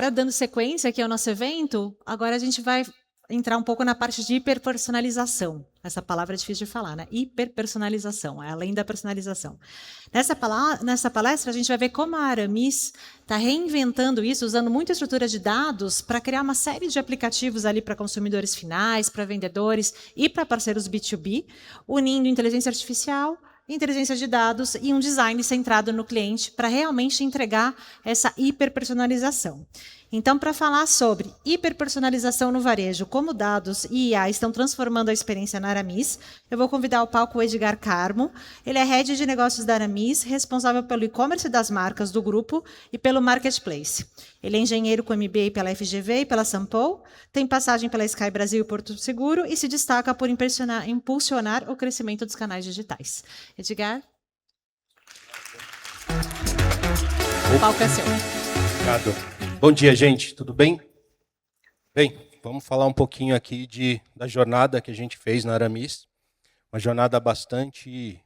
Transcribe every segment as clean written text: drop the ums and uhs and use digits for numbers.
agora, dando sequência aqui ao nosso evento, agora a gente vai entrar um pouco na parte de hiperpersonalização. Essa palavra é difícil de falar, né? Hiperpersonalização, é além da personalização. Nessa palestra, a gente vai ver como a Aramis está reinventando isso, usando muita estrutura de dados para criar uma série de aplicativos ali para consumidores finais, para vendedores e para parceiros B2B, unindo inteligência artificial, inteligência de dados e um design centrado no cliente para realmente entregar essa hiperpersonalização. Então, para falar sobre hiperpersonalização no varejo, como dados e IA estão transformando a experiência na Aramis, eu vou convidar ao palco o Edgar Carmo. Ele é Head de Negócios da Aramis, responsável pelo e-commerce das marcas do grupo e pelo marketplace. Ele é engenheiro com MBA pela FGV e pela Sampo, tem passagem pela Sky Brasil e Porto Seguro e se destaca por impulsionar o crescimento dos canais digitais. Edgar? O palco é seu. Obrigado. Bom dia, gente. Tudo bem? Bem, vamos falar um pouquinho aqui da jornada que a gente fez na Aramis. Uma jornada bastante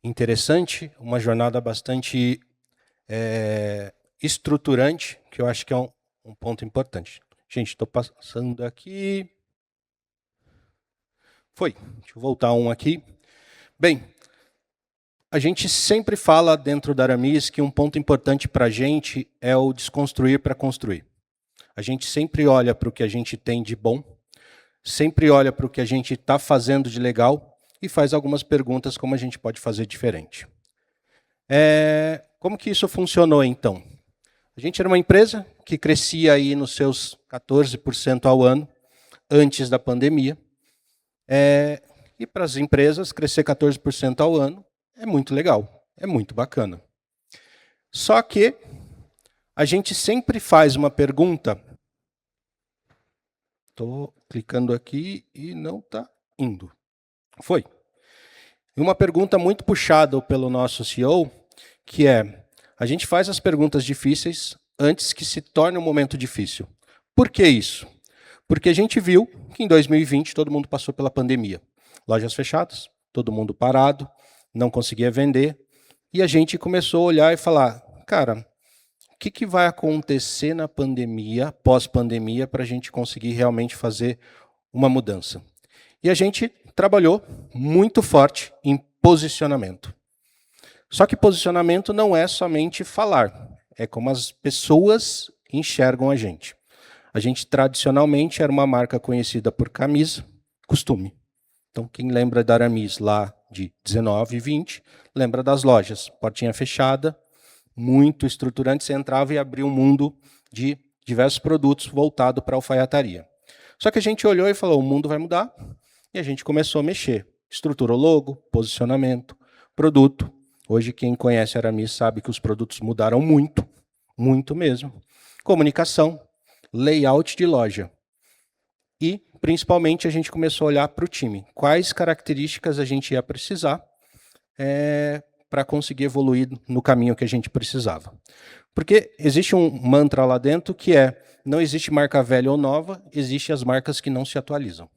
interessante, uma jornada bastante estruturante, que eu acho que é um ponto importante. Gente, estou passando aqui. Foi. Deixa eu voltar um aqui. Bem, a gente sempre fala dentro da Aramis que um ponto importante para a gente é o desconstruir para construir. A gente sempre olha para o que a gente tem de bom, sempre olha para o que a gente está fazendo de legal e faz algumas perguntas como a gente pode fazer diferente. Como que isso funcionou, então? A gente era uma empresa que crescia aí nos seus 14% ao ano, antes da pandemia. E para as empresas, crescer 14% ao ano é muito legal, é muito bacana. Só que a gente sempre faz uma pergunta. Estou clicando aqui e não está indo. Foi. Uma pergunta muito puxada pelo nosso CEO, que é, a gente faz as perguntas difíceis antes que se torne um momento difícil. Por que isso? Porque a gente viu que em 2020 todo mundo passou pela pandemia. Lojas fechadas, todo mundo parado, não conseguia vender, e a gente começou a olhar e falar, cara, o que vai acontecer na pandemia, pós-pandemia, para a gente conseguir realmente fazer uma mudança? E a gente trabalhou muito forte em posicionamento. Só que posicionamento não é somente falar, é como as pessoas enxergam a gente. A gente, tradicionalmente, era uma marca conhecida por camisa, costume. Então, quem lembra da Aramis lá de 19 e 20, lembra das lojas. Portinha fechada, muito estruturante, você entrava e abria um mundo de diversos produtos voltado para a alfaiataria. Só que a gente olhou e falou, o mundo vai mudar, e a gente começou a mexer. Estrutura o logo, posicionamento, produto. Hoje, quem conhece a Aramis sabe que os produtos mudaram muito, muito mesmo. Comunicação, layout de loja. E, principalmente, a gente começou a olhar para o time. Quais características a gente ia precisar para conseguir evoluir no caminho que a gente precisava. Porque existe um mantra lá dentro que não existe marca velha ou nova, existem as marcas que não se atualizam.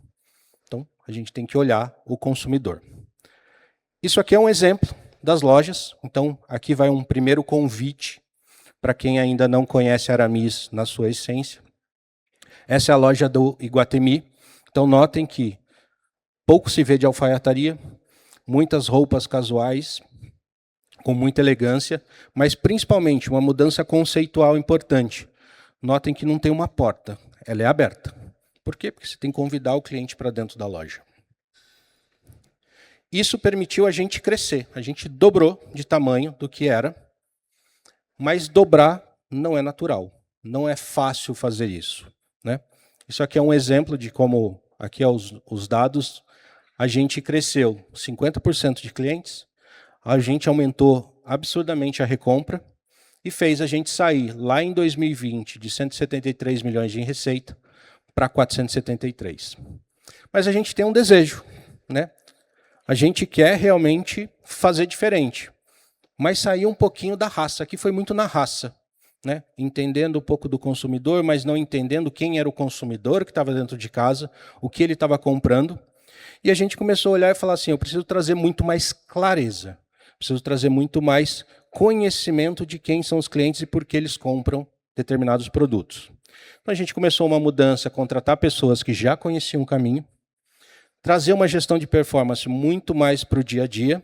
Então, a gente tem que olhar o consumidor. Isso aqui é um exemplo das lojas. Então, aqui vai um primeiro convite para quem ainda não conhece a Aramis na sua essência. Essa é a loja do Iguatemi. Então, notem que pouco se vê de alfaiataria, muitas roupas casuais, com muita elegância, mas principalmente uma mudança conceitual importante. Notem que não tem uma porta, ela é aberta. Por quê? Porque você tem que convidar o cliente para dentro da loja. Isso permitiu a gente crescer, a gente dobrou de tamanho do que era, mas dobrar não é natural, não é fácil fazer isso. Né? Isso aqui é um exemplo de como, aqui os dados, a gente cresceu 50% de clientes, a gente aumentou absurdamente a recompra e fez a gente sair lá em 2020 de 173 milhões de receita para 473. Mas a gente tem um desejo, né? A gente quer realmente fazer diferente, mas sair um pouquinho da raça, que foi muito na raça. Né? Entendendo um pouco do consumidor, mas não entendendo quem era o consumidor que estava dentro de casa, o que ele estava comprando. E a gente começou a olhar e falar assim, eu preciso trazer muito mais clareza, preciso trazer muito mais conhecimento de quem são os clientes e por que eles compram determinados produtos. Então, a gente começou uma mudança, contratar pessoas que já conheciam o caminho, trazer uma gestão de performance muito mais para o dia a dia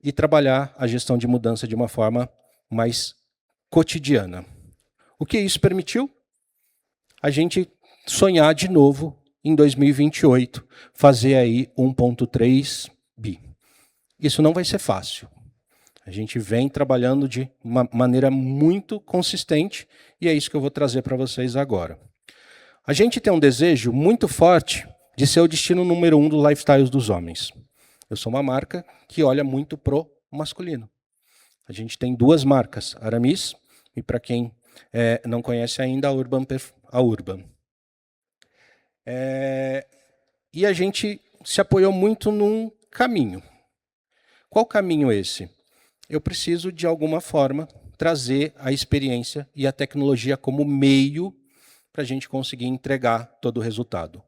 e trabalhar a gestão de mudança de uma forma mais cotidiana. O que isso permitiu? A gente sonhar de novo em 2028, fazer aí 1,3 bi. Isso não vai ser fácil. A gente vem trabalhando de uma maneira muito consistente e é isso que eu vou trazer para vocês agora. A gente tem um desejo muito forte de ser o destino número 1 do lifestyle dos homens. Eu sou uma marca que olha muito pro masculino. A gente tem 2 marcas, Aramis e, para quem não conhece ainda, a Urban. E a gente se apoiou muito num caminho. Qual caminho esse? Eu preciso, de alguma forma, trazer a experiência e a tecnologia como meio para a gente conseguir entregar todo o resultado.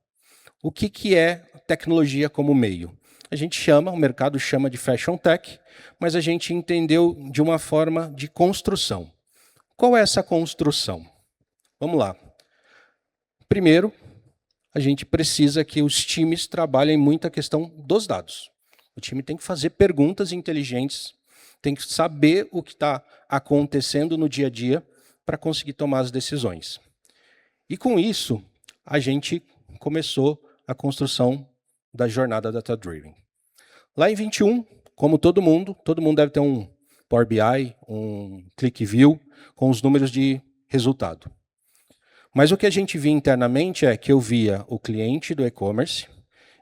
O que é tecnologia como meio? A gente chama, o mercado chama de Fashion Tech, mas a gente entendeu de uma forma de construção. Qual é essa construção? Vamos lá. Primeiro, a gente precisa que os times trabalhem muito a questão dos dados. O time tem que fazer perguntas inteligentes, tem que saber o que está acontecendo no dia a dia para conseguir tomar as decisões. E com isso, a gente começou a construção da jornada Data Driven. Lá em 21, como todo mundo deve ter um Power BI, um ClickView, com os números de resultado. Mas o que a gente via internamente é que eu via o cliente do e-commerce,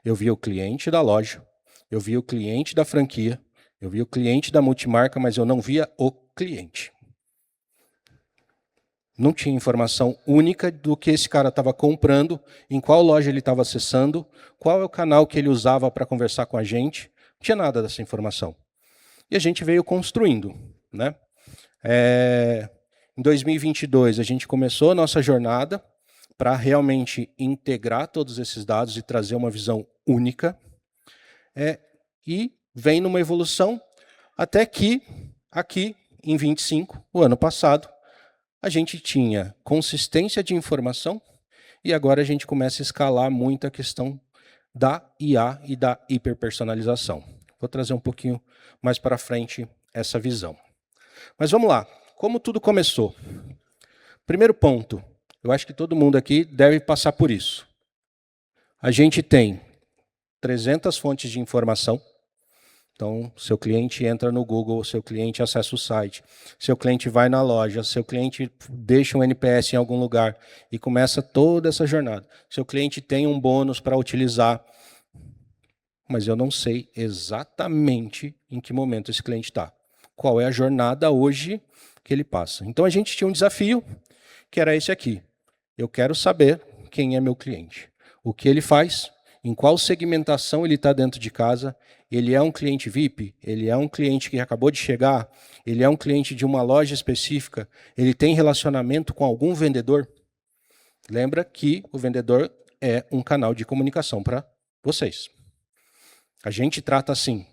eu via o cliente da loja, eu via o cliente da franquia, eu via o cliente da multimarca, mas eu não via o cliente. Não tinha informação única do que esse cara estava comprando, em qual loja ele estava acessando, qual é o canal que ele usava para conversar com a gente. Não tinha nada dessa informação. E a gente veio construindo, né? Em 2022, a gente começou a nossa jornada para realmente integrar todos esses dados e trazer uma visão única. E vem numa evolução até que, aqui, em 25, o ano passado, a gente tinha consistência de informação e agora a gente começa a escalar muito a questão da IA e da hiperpersonalização. Vou trazer um pouquinho mais para frente essa visão. Mas vamos lá. Como tudo começou? Primeiro ponto, eu acho que todo mundo aqui deve passar por isso. A gente tem 300 fontes de informação. Então, seu cliente entra no Google, seu cliente acessa o site, seu cliente vai na loja, seu cliente deixa um NPS em algum lugar e começa toda essa jornada. Seu cliente tem um bônus para utilizar, mas eu não sei exatamente em que momento esse cliente está. Qual é a jornada hoje que ele passa. Então, a gente tinha um desafio, que era esse aqui. Eu quero saber quem é meu cliente, o que ele faz, em qual segmentação ele está dentro de casa. Ele é um cliente VIP? Ele é um cliente que acabou de chegar? Ele é um cliente de uma loja específica? Ele tem relacionamento com algum vendedor? Lembra que o vendedor é um canal de comunicação para vocês. A gente trata assim,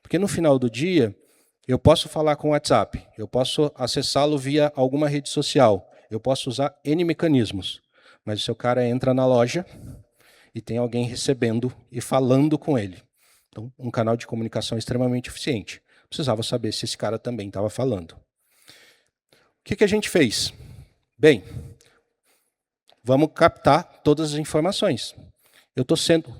porque no final do dia, eu posso falar com o WhatsApp, eu posso acessá-lo via alguma rede social, eu posso usar N mecanismos, mas o seu cara entra na loja e tem alguém recebendo e falando com ele. Então, um canal de comunicação extremamente eficiente. Precisava saber se esse cara também estava falando. O que a gente fez? Bem, vamos captar todas as informações. Eu estou sendo...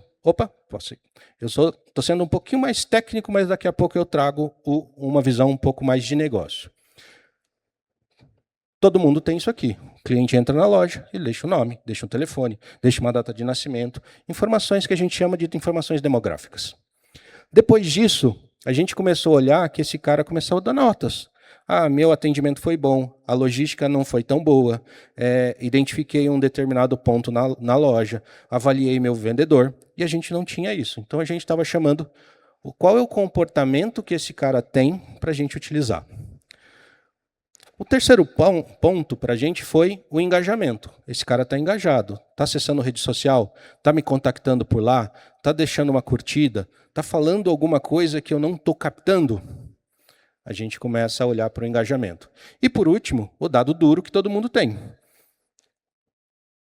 Estou sendo um pouquinho mais técnico, mas daqui a pouco eu trago uma visão um pouco mais de negócio. Todo mundo tem isso aqui. O cliente entra na loja, ele deixa o nome, deixa um telefone, deixa uma data de nascimento, informações que a gente chama de informações demográficas. Depois disso, a gente começou a olhar que esse cara começou a dar notas. Meu atendimento foi bom, a logística não foi tão boa, identifiquei um determinado ponto na loja, avaliei meu vendedor, e a gente não tinha isso. Então, a gente estava chamando qual é o comportamento que esse cara tem para a gente utilizar. O terceiro ponto para a gente foi o engajamento. Esse cara está engajado, está acessando rede social, está me contactando por lá, está deixando uma curtida, está falando alguma coisa que eu não estou captando. a gente começa a olhar para o engajamento. E, por último, o dado duro que todo mundo tem.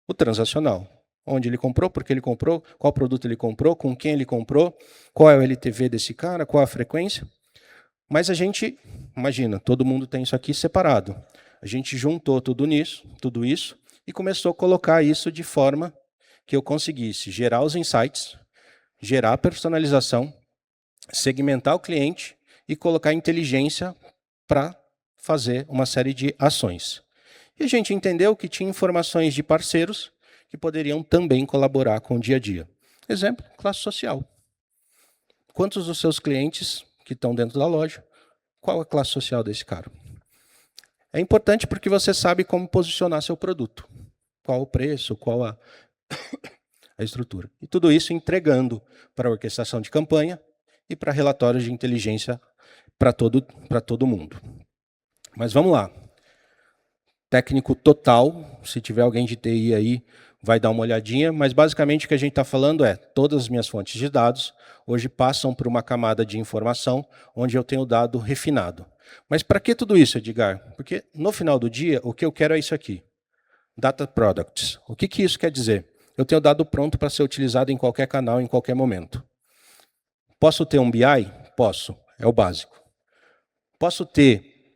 O transacional. Onde ele comprou, por que ele comprou, qual produto ele comprou, com quem ele comprou, qual é o LTV desse cara, qual a frequência. Mas a gente, imagina, todo mundo tem isso aqui separado. A gente juntou tudo isso, e começou a colocar isso de forma que eu conseguisse gerar os insights, gerar a personalização, segmentar o cliente e colocar inteligência para fazer uma série de ações. E a gente entendeu que tinha informações de parceiros que poderiam também colaborar com o dia a dia. Exemplo, classe social. Quantos dos seus clientes que estão dentro da loja, qual a classe social desse cara? É importante porque você sabe como posicionar seu produto. Qual o preço, qual a estrutura. E tudo isso entregando para a orquestração de campanha e para relatórios de inteligência para todo mundo. Mas vamos lá. Técnico total, se tiver alguém de TI aí, vai dar uma olhadinha, mas basicamente o que a gente está falando é todas as minhas fontes de dados hoje passam por uma camada de informação onde eu tenho dado refinado. Mas para que tudo isso, Edgar? Porque no final do dia, o que eu quero é isso aqui. Data Products. O que isso quer dizer? Eu tenho dado pronto para ser utilizado em qualquer canal, em qualquer momento. Posso ter um BI? Posso. É o básico. Posso ter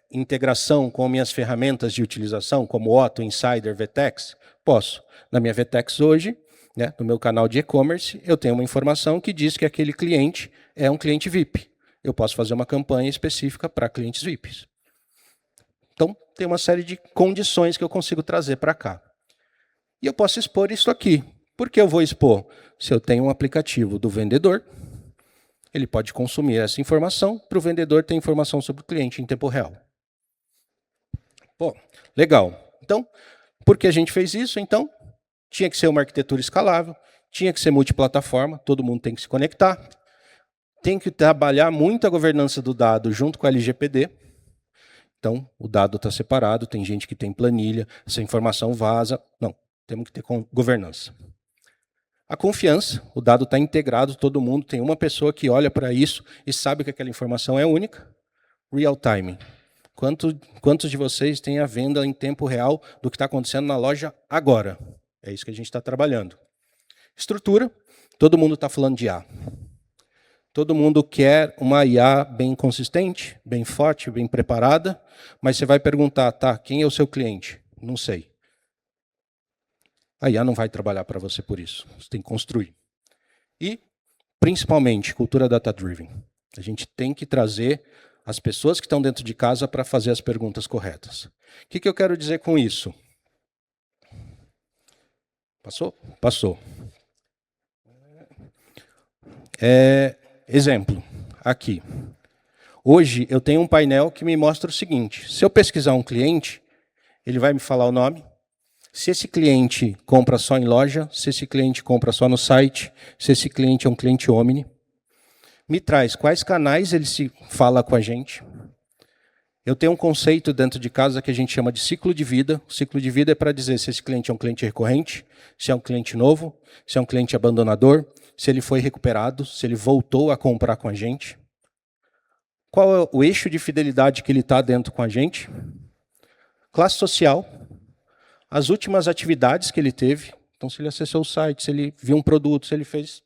integração com minhas ferramentas de utilização, como Otto, Insider, Vtex? Posso. Na minha Vtex hoje, né, no meu canal de e-commerce, eu tenho uma informação que diz que aquele cliente é um cliente VIP. Eu posso fazer uma campanha específica para clientes VIPs. Então, tem uma série de condições que eu consigo trazer para cá. E eu posso expor isso aqui. Por que eu vou expor? Se eu tenho um aplicativo do vendedor, ele pode consumir essa informação para o vendedor ter informação sobre o cliente em tempo real. Pô, legal. Então, por que a gente fez isso? Então, tinha que ser uma arquitetura escalável, tinha que ser multiplataforma, todo mundo tem que se conectar, tem que trabalhar muito a governança do dado junto com a LGPD. Então, o dado está separado, tem gente que tem planilha, essa informação vaza. Não, temos que ter governança. A confiança, o dado está integrado, todo mundo tem uma pessoa que olha para isso e sabe que aquela informação é única. Real time. Quantos de vocês têm a venda em tempo real do que está acontecendo na loja agora? É isso que a gente está trabalhando. Estrutura, todo mundo está falando de IA. Todo mundo quer uma IA bem consistente, bem forte, bem preparada, mas você vai perguntar, tá, quem é o seu cliente? Não sei. A IA não vai trabalhar para você por isso. Você tem que construir. E, principalmente, cultura data-driven. A gente tem que trazer as pessoas que estão dentro de casa para fazer as perguntas corretas. O que eu quero dizer com isso? Passou? Passou. Exemplo, aqui. Hoje eu tenho um painel que me mostra o seguinte. Se eu pesquisar um cliente, ele vai me falar o nome. Se esse cliente compra só em loja, se esse cliente compra só no site, se esse cliente é um cliente omni. Me traz quais canais ele se fala com a gente. Eu tenho um conceito dentro de casa que a gente chama de ciclo de vida. O ciclo de vida é para dizer se esse cliente é um cliente recorrente, se é um cliente novo, se é um cliente abandonador, se ele foi recuperado, se ele voltou a comprar com a gente. Qual é o eixo de fidelidade que ele está dentro com a gente? Classe social. As últimas atividades que ele teve. Então, se ele acessou o site, se ele viu um produto, se ele fez.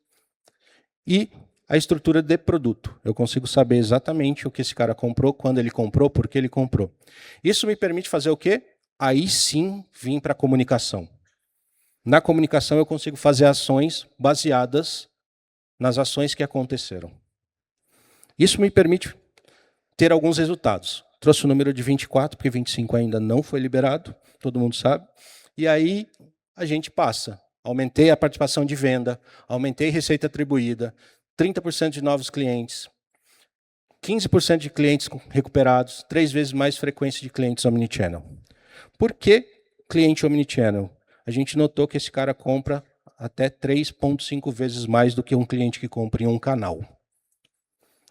E a estrutura de produto. Eu consigo saber exatamente o que esse cara comprou, quando ele comprou, por que ele comprou. Isso me permite fazer o quê? Aí sim, vim para a comunicação. Na comunicação, eu consigo fazer ações baseadas nas ações que aconteceram. Isso me permite ter alguns resultados. Trouxe o número de 24, porque 25 ainda não foi liberado, todo mundo sabe. E aí a gente passa. Aumentei a participação de venda, aumentei receita atribuída, 30% de novos clientes, 15% de clientes recuperados, 3 vezes mais frequência de clientes omnichannel. Por que cliente omnichannel? A gente notou que esse cara compra até 3,5 vezes mais do que um cliente que compra em um canal.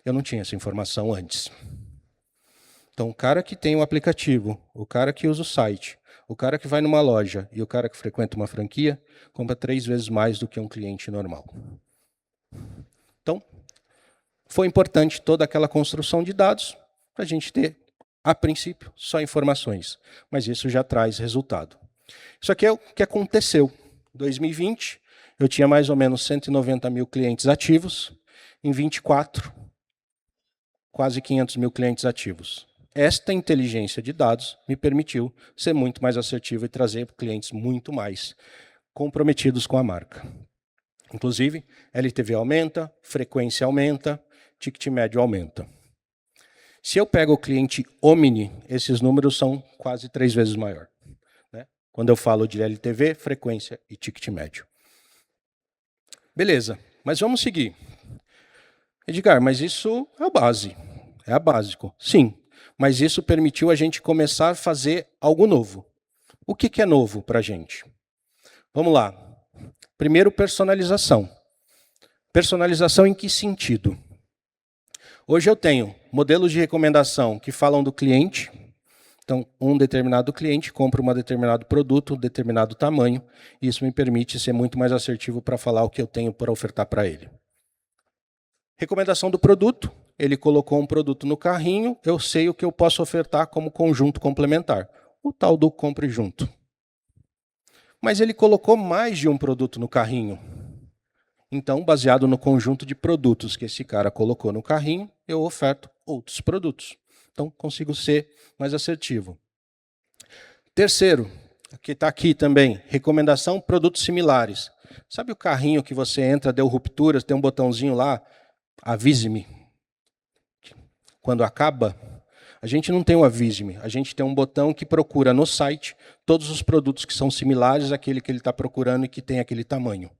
Eu não tinha essa informação antes. Então, o cara que tem um aplicativo, o cara que usa o site, o cara que vai numa loja e o cara que frequenta uma franquia, compra 3 vezes mais do que um cliente normal. Então, Foi importante toda aquela construção de dados para a gente ter, a princípio, só informações. Mas isso já traz resultado. Isso aqui é o que aconteceu. Em 2020, eu tinha mais ou menos 190 mil clientes ativos. Em 2024, quase 500 mil clientes ativos. Esta inteligência de dados me permitiu ser muito mais assertivo e trazer clientes muito mais comprometidos com a marca. Inclusive, LTV aumenta, frequência aumenta, ticket médio aumenta. Se eu pego o cliente Omni, esses números são quase 3 vezes maior. Né? Quando eu falo de LTV, frequência e ticket médio. Beleza, mas vamos seguir. Edgar, mas isso é a base, é básico. Sim, mas isso permitiu a gente começar a fazer algo novo. O que é novo para a gente? Vamos lá. Primeiro, personalização. Personalização em que sentido? Hoje eu tenho modelos de recomendação que falam do cliente. Então, um determinado cliente compra um determinado produto, um determinado tamanho, e isso me permite ser muito mais assertivo para falar o que eu tenho para ofertar para ele. Recomendação do produto. Ele colocou um produto no carrinho, eu sei o que eu posso ofertar como conjunto complementar. O tal do compre junto. Mas ele colocou mais de um produto no carrinho. Então, baseado no conjunto de produtos que esse cara colocou no carrinho, eu oferto outros produtos. Então, consigo ser mais assertivo. Terceiro, que está aqui também, recomendação produtos similares. Sabe o carrinho que você entra, deu rupturas, tem um botãozinho lá, avise-me. Quando acaba, a gente não tem o avise-me, a gente tem um botão que procura no site todos os produtos que são similares àquele que ele está procurando e que tem aquele tamanho.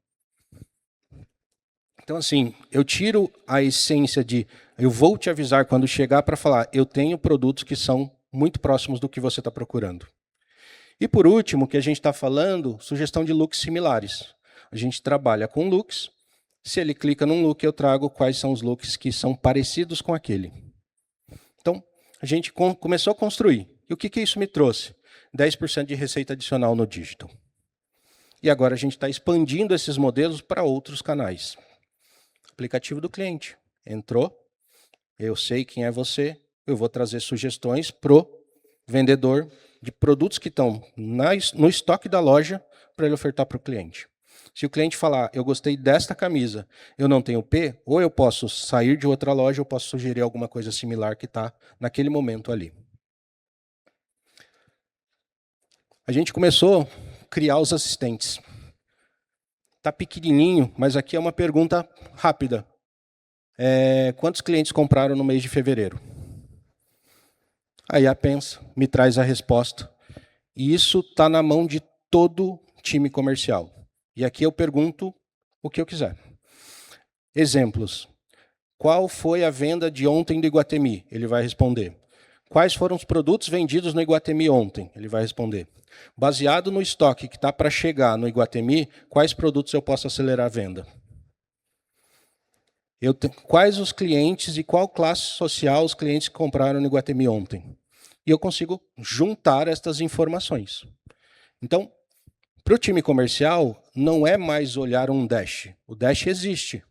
Então, assim, eu tiro a essência de eu vou te avisar quando chegar para falar eu tenho produtos que são muito próximos do que você está procurando. E, por último, que a gente está falando, sugestão de looks similares. A gente trabalha com looks. Se ele clica num look, eu trago quais são os looks que são parecidos com aquele. Então, a gente começou a construir. E o que isso me trouxe? 10% de receita adicional no digital. E agora a gente está expandindo esses modelos para outros canais. Aplicativo do cliente. Entrou, eu sei quem é você, eu vou trazer sugestões para o vendedor de produtos que estão no estoque da loja para ele ofertar para o cliente. Se o cliente falar, eu gostei desta camisa, eu não tenho P, ou eu posso sair de outra loja, ou posso sugerir alguma coisa similar que está naquele momento ali. A gente começou a criar os assistentes. Está pequenininho, mas aqui é uma pergunta rápida. Quantos clientes compraram no mês de fevereiro? Aí a pensa, me traz a resposta. E isso está na mão de todo time comercial. E aqui eu pergunto o que eu quiser. Exemplos. Qual foi a venda de ontem do Iguatemi? Ele vai responder. Quais foram os produtos vendidos no Iguatemi ontem? Ele vai responder. Baseado no estoque que está para chegar no Iguatemi, quais produtos eu posso acelerar a venda? Quais os clientes e qual classe social os clientes que compraram no Iguatemi ontem? E eu consigo juntar estas informações. Então, para o time comercial, não é mais olhar um dash. O dash existe.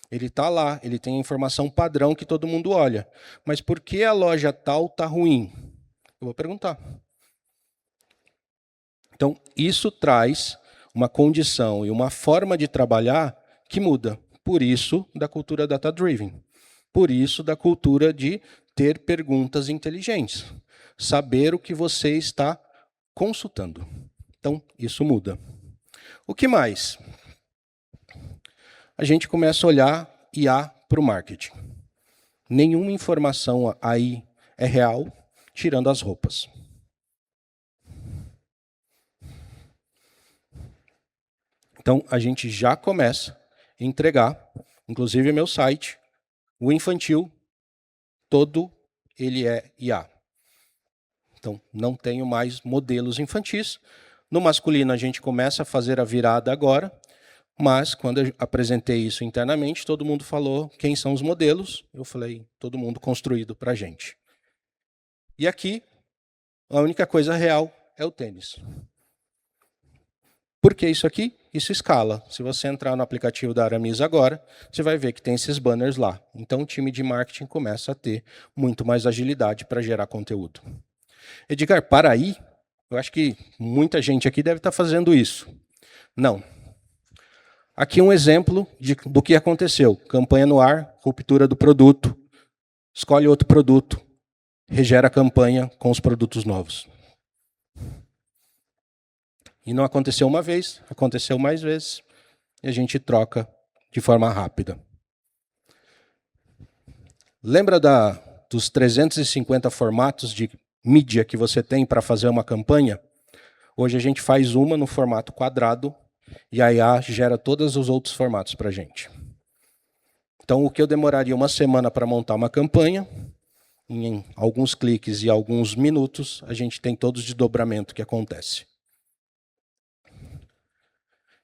Ele está lá, ele tem a informação padrão que todo mundo olha. Mas por que a loja tal está ruim? Eu vou perguntar. Então, isso traz uma condição e uma forma de trabalhar que muda. Por isso, da cultura data-driven. Por isso, da cultura de ter perguntas inteligentes. Saber o que você está consultando. Então, isso muda. O que mais? A gente começa a olhar IA para o marketing. Nenhuma informação aí é real, tirando as roupas. Então, a gente já começa a entregar, inclusive meu site, o infantil, todo ele é IA. Então, não tenho mais modelos infantis. No masculino, a gente começa a fazer a virada agora, mas quando eu apresentei isso internamente, todo mundo falou quem são os modelos. Eu falei, todo mundo construído para a gente. E aqui, a única coisa real é o tênis. Por que isso aqui? isso escala. Se você entrar no aplicativo da Aramis agora, você vai ver que tem esses banners lá. Então, o time de marketing começa a ter muito mais agilidade para gerar conteúdo. Edgar, para aí, eu acho que muita gente aqui deve estar fazendo isso. Não. Aqui um exemplo do que aconteceu. Campanha no ar, ruptura do produto, escolhe outro produto, regera a campanha com os produtos novos. E não aconteceu uma vez, aconteceu mais vezes, e a gente troca de forma rápida. Lembra dos 350 formatos de mídia que você tem para fazer uma campanha? Hoje a gente faz uma no formato quadrado, e a IA gera todos os outros formatos para a gente. Então, o que eu demoraria uma semana para montar uma campanha, em alguns cliques e alguns minutos, a gente tem todo o desdobramento que acontece.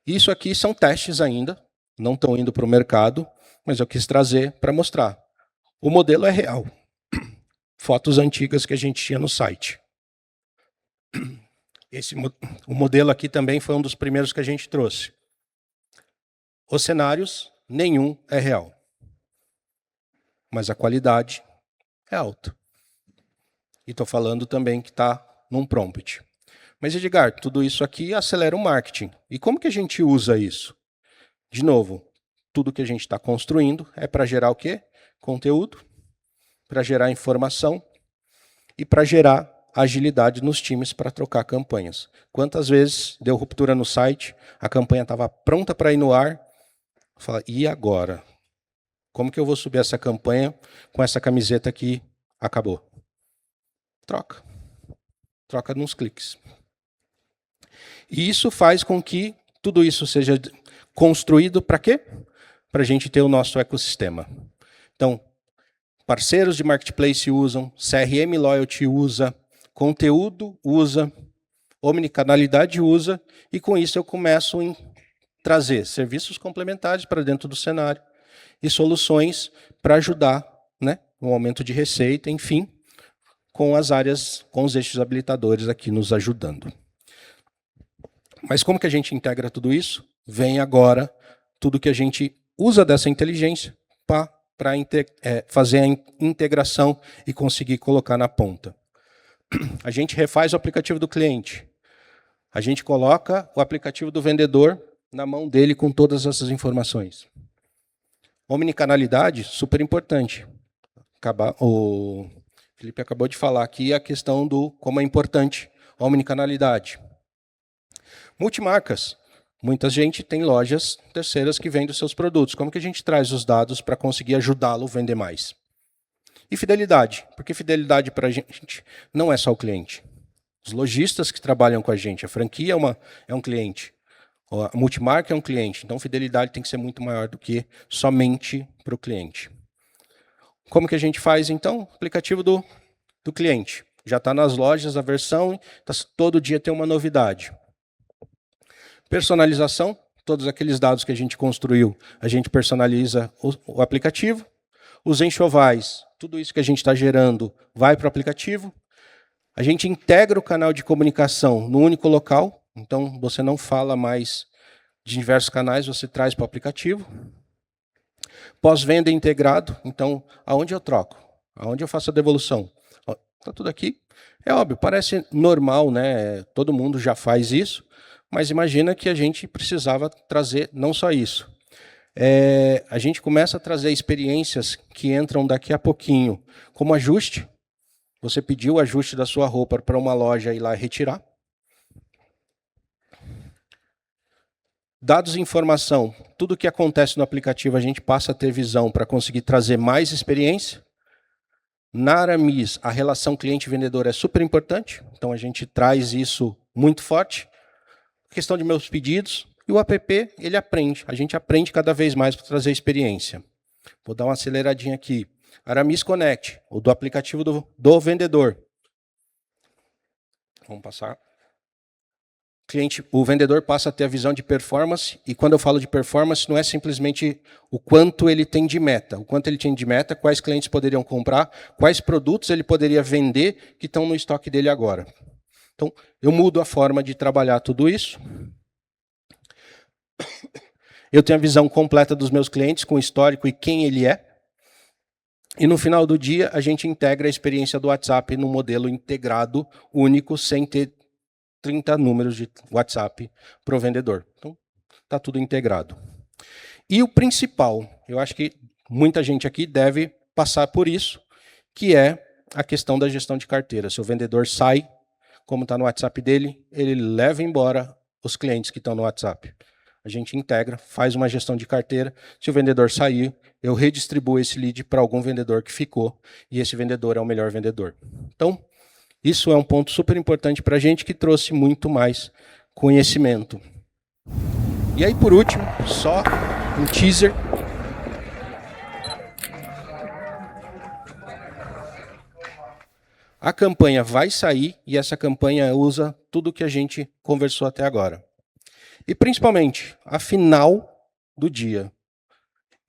Isso aqui são testes ainda, não estão indo para o mercado, mas eu quis trazer para mostrar. O modelo é real. Fotos antigas que a gente tinha no site. O modelo aqui também foi um dos primeiros que a gente trouxe. Os cenários, nenhum é real. Mas a qualidade é alta. E estou falando também que está num prompt. Mas, Edgar, tudo isso aqui acelera o marketing. E como que a gente usa isso? De novo, tudo que a gente está construindo é para gerar o quê? Conteúdo, para gerar informação e para gerar agilidade nos times para trocar campanhas. Quantas vezes deu ruptura no site, a campanha estava pronta para ir no ar, fala, e agora? Como que eu vou subir essa campanha com essa camiseta que acabou? Troca. Troca nos cliques. E isso faz com que tudo isso seja construído para quê? Para a gente ter o nosso ecossistema. Então, parceiros de marketplace usam, CRM Loyalty usa, conteúdo usa, omnicanalidade usa, e com isso eu começo a trazer serviços complementares para dentro do cenário e soluções para ajudar, né, no aumento de receita, enfim, com as áreas, com os eixos habilitadores aqui nos ajudando. Mas como que a gente integra tudo isso? Vem agora tudo que a gente usa dessa inteligência para fazer a integração e conseguir colocar na ponta. A gente refaz o aplicativo do cliente. A gente coloca o aplicativo do vendedor na mão dele com todas essas informações. Omnicanalidade, super importante. O Felipe acabou de falar aqui a questão do como é importante a omnicanalidade. Multimarcas. Muita gente tem lojas terceiras que vendem os seus produtos. Como que a gente traz os dados para conseguir ajudá-lo a vender mais? E fidelidade. Porque fidelidade para a gente não é só o cliente. Os lojistas que trabalham com a gente. A franquia é um cliente. A multimarca é um cliente. Então, fidelidade tem que ser muito maior do que somente para o cliente. Como que a gente faz, então? Aplicativo do cliente. Já está nas lojas a versão, todo dia tem uma novidade. Personalização, todos aqueles dados que a gente construiu, a gente personaliza o aplicativo. Os enxovais, tudo isso que a gente está gerando vai para o aplicativo. A gente integra o canal de comunicação no único local, então você não fala mais de diversos canais, você traz para o aplicativo. Pós-venda integrado, então aonde eu troco? Aonde eu faço a devolução? Está tudo aqui. É óbvio, parece normal, né? Todo mundo já faz isso, mas imagina que a gente precisava trazer não só isso. A gente começa a trazer experiências que entram daqui a pouquinho, como ajuste. Você pediu o ajuste da sua roupa para uma loja ir lá retirar. Dados e informação. Tudo que acontece no aplicativo a gente passa a ter visão para conseguir trazer mais experiência. Na Aramis, a relação cliente-vendedor é super importante, então a gente traz isso muito forte. A questão de meus pedidos. E o app, ele aprende. A gente aprende cada vez mais para trazer experiência. Vou dar uma aceleradinha aqui. Aramis Connect, o do aplicativo do vendedor. Vamos passar. O vendedor passa a ter a visão de performance, e quando eu falo de performance, não é simplesmente o quanto ele tem de meta. O quanto ele tem de meta, quais clientes poderiam comprar, quais produtos ele poderia vender que estão no estoque dele agora. Então, eu mudo a forma de trabalhar tudo isso. Eu tenho a visão completa dos meus clientes, com o histórico e quem ele é. E no final do dia, a gente integra a experiência do WhatsApp num modelo integrado, único, sem ter 30 números de WhatsApp para o vendedor. Então, está tudo integrado. E o principal, eu acho que muita gente aqui deve passar por isso, que é a questão da gestão de carteira. Se o vendedor sai, como está no WhatsApp dele, ele leva embora os clientes que estão no WhatsApp. A gente integra, faz uma gestão de carteira. Se o vendedor sair, eu redistribuo esse lead para algum vendedor que ficou, e esse vendedor é o melhor vendedor. Então, isso é um ponto super importante para a gente, que trouxe muito mais conhecimento. E aí, por último, só um teaser. A campanha vai sair, e essa campanha usa tudo que a gente conversou até agora. E, principalmente, a final do dia.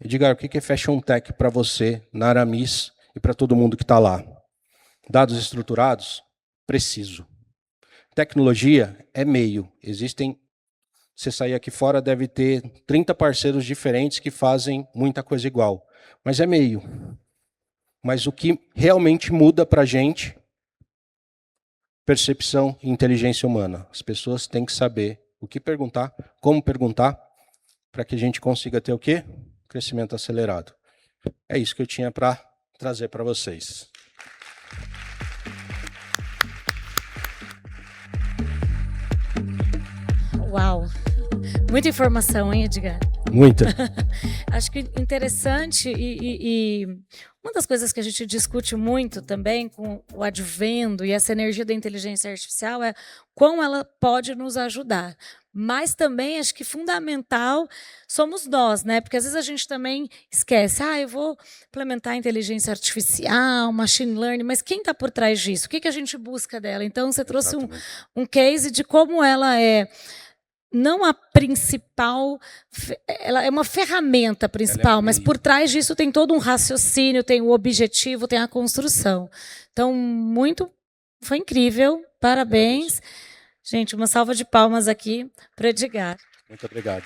Edgar, o que é Fashion Tech para você, na Aramis, e para todo mundo que está lá? Dados estruturados? Preciso. Tecnologia é meio. Existem, você sair aqui fora, deve ter 30 parceiros diferentes que fazem muita coisa igual. Mas é meio. Mas o que realmente muda para a gente, percepção e inteligência humana. As pessoas têm que saber o que perguntar, como perguntar, para que a gente consiga ter o quê? Crescimento acelerado. É isso que eu tinha para trazer para vocês. Uau! Muita informação, hein, Edgar? Muita. Acho que interessante e uma das coisas que a gente discute muito também com o advento e essa energia da inteligência artificial é como ela pode nos ajudar. Mas também acho que fundamental somos nós, né? Porque às vezes a gente também esquece, eu vou implementar inteligência artificial, machine learning, mas quem está por trás disso? O que a gente busca dela? Então você trouxe um case de como ela é não a principal, ela é uma ferramenta principal, mas por trás disso tem todo um raciocínio, tem o objetivo, tem a construção. Então, foi incrível, parabéns. Gente, uma salva de palmas aqui para o Edgar. Muito obrigado.